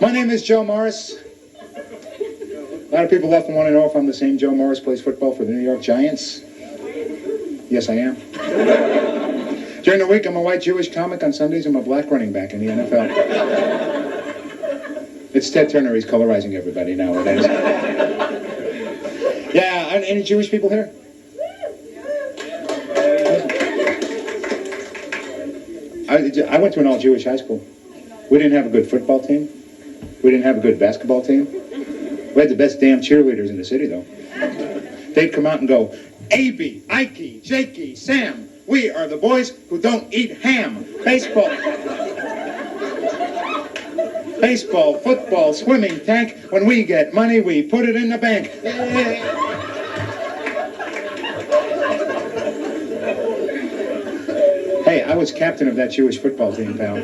My name is Joe Morris. A lot of people often want to know if I'm the same Joe Morris who plays football for the New York Giants. Yes, I am. During the week, I'm a white Jewish comic. On Sundays, I'm a black running back in the NFL. It's Ted Turner. He's colorizing everybody nowadays. Yeah, any Jewish people here? I went to an all-Jewish high school. We didn't have a good football team. We didn't have a good basketball team. We had the best damn cheerleaders in the city, though. They'd come out and go, Igby, Ikey, Jakey, Sam, we are the boys who don't eat ham. Baseball, football, swimming tank. When we get money, we put it in the bank. Hey, I was captain of that Jewish football team, pal.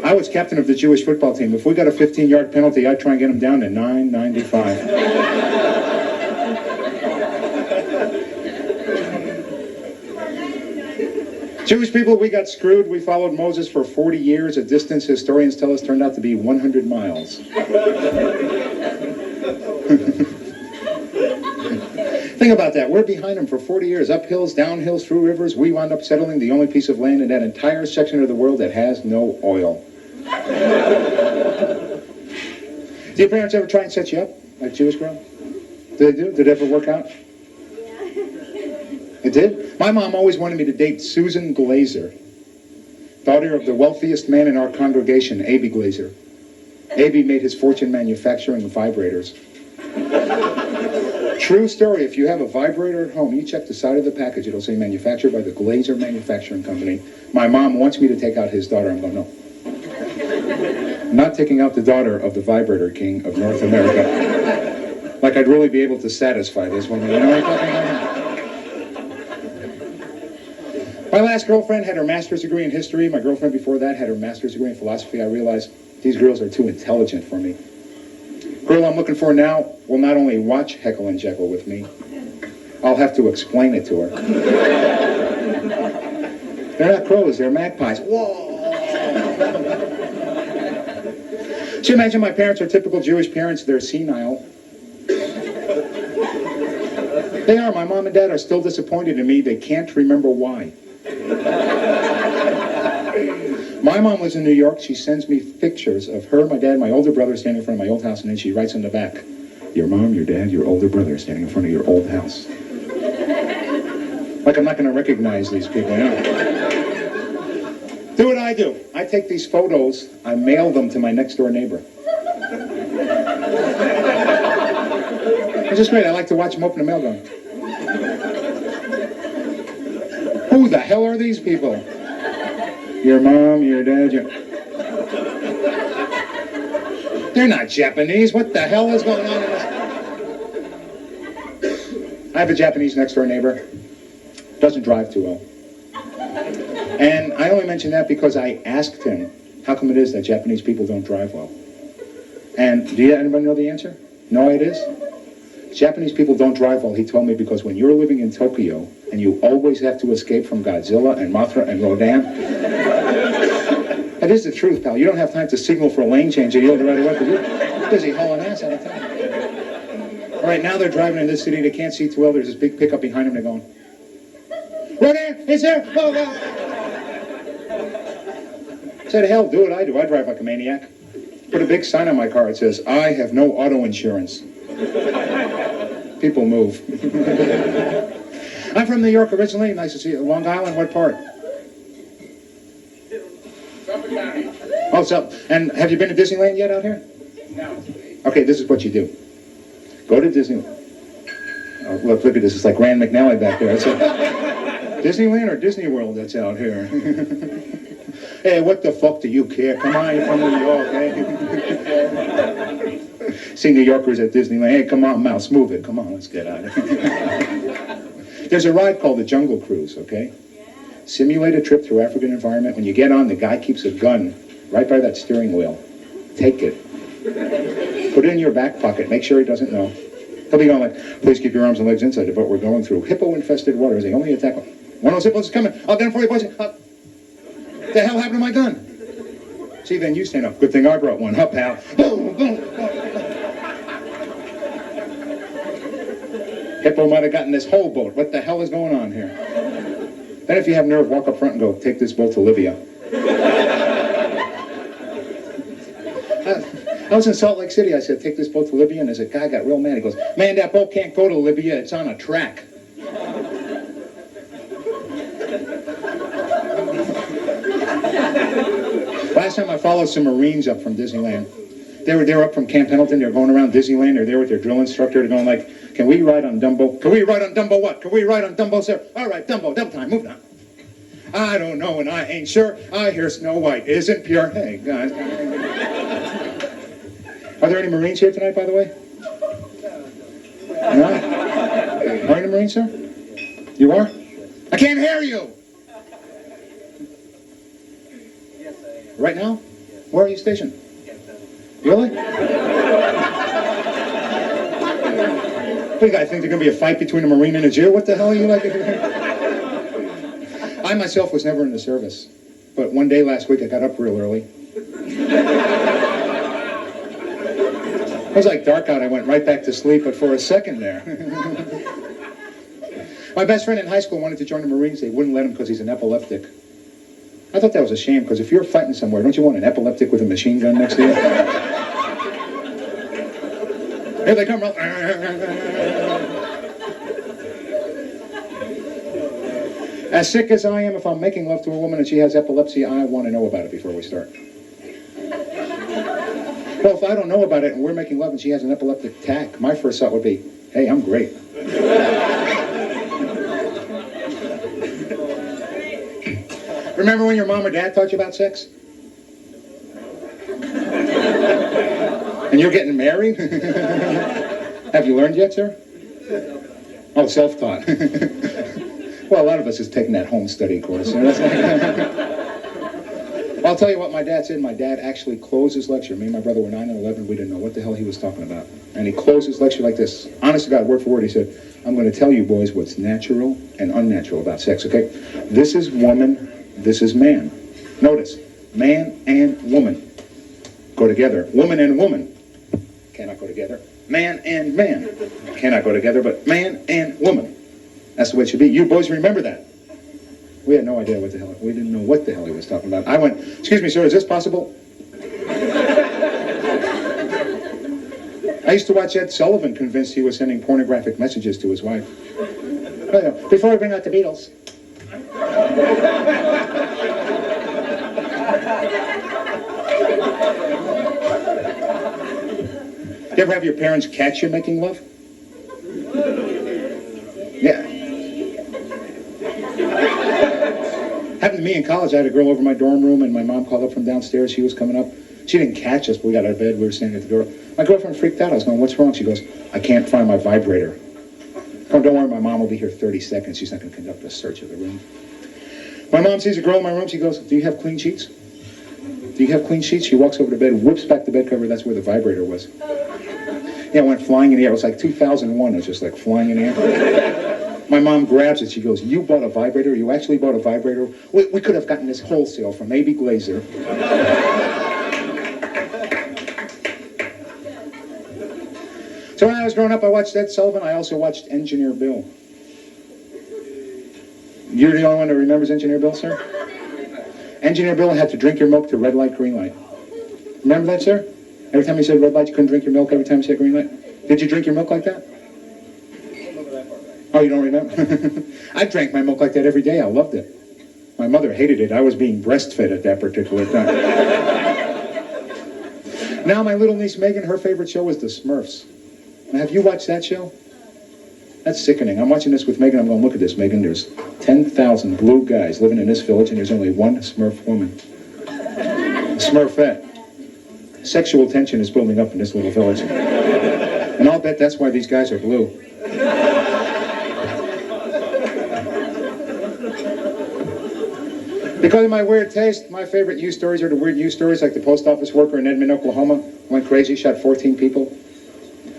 I was captain of the Jewish football team. If we got a 15-yard penalty, I'd try and get them down to 9.95. Jewish people, we got screwed. We followed Moses for 40 years, a distance historians tell us turned out to be 100 miles. Think about that. We're behind them for 40 years, up hills, down hills, through rivers. We wound up settling the only piece of land in that entire section of the world that has no oil. Did your parents ever try and set you up, like a Jewish girl? Did they do? Did it ever work out? It did? My mom always wanted me to date Susan Glazer, daughter of the wealthiest man in our congregation, Igby Glazer. Igby made his fortune manufacturing vibrators. True story. If you have a vibrator at home, you check the side of the package. It'll say manufactured by the Glazer Manufacturing Company. My mom wants me to take out his daughter. I'm going, no. I'm not taking out the daughter of the vibrator king of North America. Like I'd really be able to satisfy this woman. You know what I'm talking about? My last girlfriend had her master's degree in history. My girlfriend before that had her master's degree in philosophy. I realized these girls are too intelligent for me. Girl I'm looking for now will not only watch Heckle and Jekyll with me, I'll have to explain it to her. They're not crows, they're magpies. Whoa! So imagine my parents are typical Jewish parents. They're senile. They are. My mom and dad are still disappointed in me. They can't remember why. My mom lives in New York. She sends me pictures of her, my dad, my older brother standing in front of my old house, and then she writes on the back, your mom, your dad, your older brother standing in front of your old house. Like I'm not going to recognize these people, you know? Do what I do. I take these photos, I mail them to my next door neighbor. It's just great. I like to watch them open the mail going, who the hell are these people? Your mom, your dad, They're not Japanese. What the hell is going on in this? I have a Japanese next door neighbor. Doesn't drive too well. And I only mention that because I asked him, how come it is that Japanese people don't drive well? And do anybody know the answer? No, it is? Japanese people don't drive well, he told me, because when you're living in Tokyo and you always have to escape from Godzilla and Mothra and Rodan, that is the truth, pal. You don't have time to signal for a lane change or yield right away because you're busy hauling ass out of town. All right, now they're driving in this city. They can't see too well. There's this big pickup behind them. They're going, Rodan, it's there. Oh, no. I said, hell, do what I do. I drive like a maniac. Put a big sign on my car. It says, I have no auto insurance. People move. I'm from New York originally. Nice to see you. Long Island, what part? Oh, so, and have you been to Disneyland yet out here? No. Okay, this is what you do. Go to Disneyland. Oh, look at this. It's like Rand McNally back there. It's like Disneyland or Disney World that's out here. Hey, what the fuck do you care? Come on, you're from New York, eh? See New Yorkers at Disneyland. Hey, come on, mouse, move it. Come on, let's get out of here. There's a ride called the Jungle Cruise, okay? Simulate a trip through African environment. When you get on, the guy keeps a gun right by that steering wheel. Take it. Put it in your back pocket. Make sure he doesn't know. He'll be going like, please keep your arms and legs inside of what we're going through. Hippo-infested waters. They only attack one of those hippos is coming. I'll get him for you, boys. What the hell happened to my gun? See, then you stand up. Good thing I brought one. Up, pal. Boom, boom. Hippo might have gotten this whole boat. What the hell is going on here? Then if you have nerve, walk up front and go, take this boat to Libya. I was in Salt Lake City. I said, take this boat to Libya. And there's a guy got real mad. He goes, man, that boat can't go to Libya. It's on a track. Last time I followed some Marines up from Disneyland. They were up from Camp Pendleton. They were going around Disneyland. They're there with their drill instructor. They're going like, can we ride on Dumbo? Can we ride on Dumbo what? Can we ride on Dumbo, sir? All right, Dumbo time. Move now. I don't know and I ain't sure. I hear Snow White isn't pure. Hey, guys. Are there any Marines here tonight, by the way? No? Are any Marines, sir? You are? I can't hear you. Right now? Where are you stationed? Really? What do you guys think there's going to be a fight between a Marine and a Jew? What the hell are you like? I myself was never in the service, but one day last week I got up real early. It was like dark out. I went right back to sleep, but for a second there. My best friend in high school wanted to join the Marines. They wouldn't let him because he's an epileptic. I thought that was a shame, because if you're fighting somewhere, don't you want an epileptic with a machine gun next to you? Here they come. As sick as I am, if I'm making love to a woman and she has epilepsy, I want to know about it before we start. Well, if I don't know about it and we're making love and she has an epileptic attack, my first thought would be, hey, I'm great. Remember when your mom or dad taught you about sex? And you're getting married? Have you learned yet, sir? Oh, self-taught. Well, a lot of us has taken that home study course. You know, I'll tell you what my dad said. My dad actually closed his lecture. Me and my brother were 9 and 11. We didn't know what the hell he was talking about. And he closed his lecture like this. Honest to God, word for word, he said, I'm going to tell you boys what's natural and unnatural about sex, okay? This is woman, this is man. Notice, man and woman go together. Woman and woman cannot go together. Man and man cannot go together, but man and woman. That's the way it should be. You boys remember that. We had no idea what the hell, we didn't know what the hell he was talking about. I went, excuse me, sir, is this possible? I used to watch Ed Sullivan convinced he was sending pornographic messages to his wife. Before we bring out the Beatles. You ever have your parents catch you making love? Yeah. Happened to me in college. I had a girl over my dorm room, and my mom called up from downstairs. She was coming up. She didn't catch us, but we got out of bed. We were standing at the door. My girlfriend freaked out. I was going, what's wrong? She goes, I can't find my vibrator. Oh, don't worry, my mom will be here 30 seconds. She's not going to conduct a search of the room. My mom sees a girl in my room. She goes, do you have clean sheets? Do you have clean sheets? She walks over to bed, whips back the bed cover. That's where the vibrator was. Yeah, it went flying in the air. It was like 2001. It was just like flying in the air. My mom grabs it. She goes, you bought a vibrator? You actually bought a vibrator? We could have gotten this wholesale from A.B. Glazer. So when I was growing up, I watched Ed Sullivan. I also watched Engineer Bill. You're the only one that remembers Engineer Bill, sir? Engineer Bill had to drink your milk to red light, green light. Remember that, sir? Every time he said red light, you couldn't drink your milk. Every time he said green light. Did you drink your milk like that? Oh, you don't remember? I drank my milk like that every day. I loved it. My mother hated it. I was being breastfed at that particular time. Now my little niece Megan, her favorite show was The Smurfs. Now, have you watched that show? That's sickening. I'm watching this with Megan. I'm going, look at this, Megan. There's 10,000 blue guys living in this village, and there's only one Smurf woman. Smurfette. Sexual tension is building up in this little village. And I'll bet that's why these guys are blue. Because of my weird taste, my favorite news stories are the weird news stories like the post office worker in Edmond, Oklahoma. Went crazy, shot 14 people.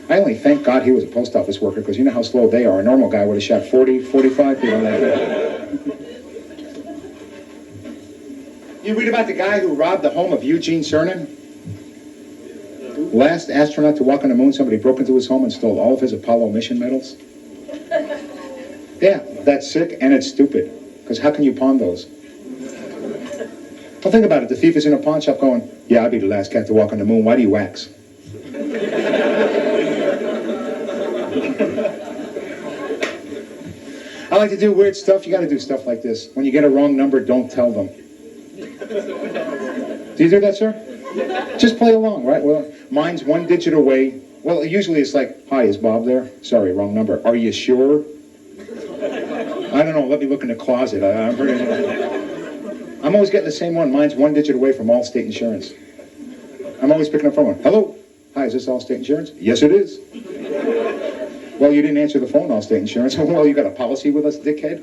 I only thank God he was a post office worker, because you know how slow they are. A normal guy would have shot 40, 45 people like that. You read about the guy who robbed the home of Eugene Cernan? Last astronaut to walk on the moon, somebody broke into his home and stole all of his Apollo mission medals. Yeah, that's sick and it's stupid. Because how can you pawn those? Well, think about it. The thief is in a pawn shop going, yeah, I'll be the last cat to walk on the moon. Why do you wax? I like to do weird stuff. You got to do stuff like this. When you get a wrong number, don't tell them. Do you do that, sir? Just play along, right? Well, mine's one digit away. Well, usually it's like, hi, is Bob there? Sorry, wrong number. Are you sure? I don't know. Let me look in the closet. I'm always getting the same one. Mine's one digit away from Allstate Insurance. I'm always picking up the phone. Hello? Hi, is this Allstate Insurance? Yes, it is. Well, you didn't answer the phone, Allstate Insurance. Well, you got a policy with us, dickhead?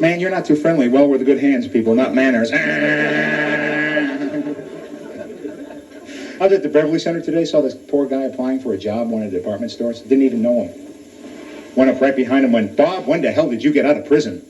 Man, you're not too friendly. Well, we're the good hands people, not manners. I was at the Beverly Center today, saw this poor guy applying for a job in one of the department stores. Didn't even know him. Went up right behind him, went, Bob, when the hell did you get out of prison?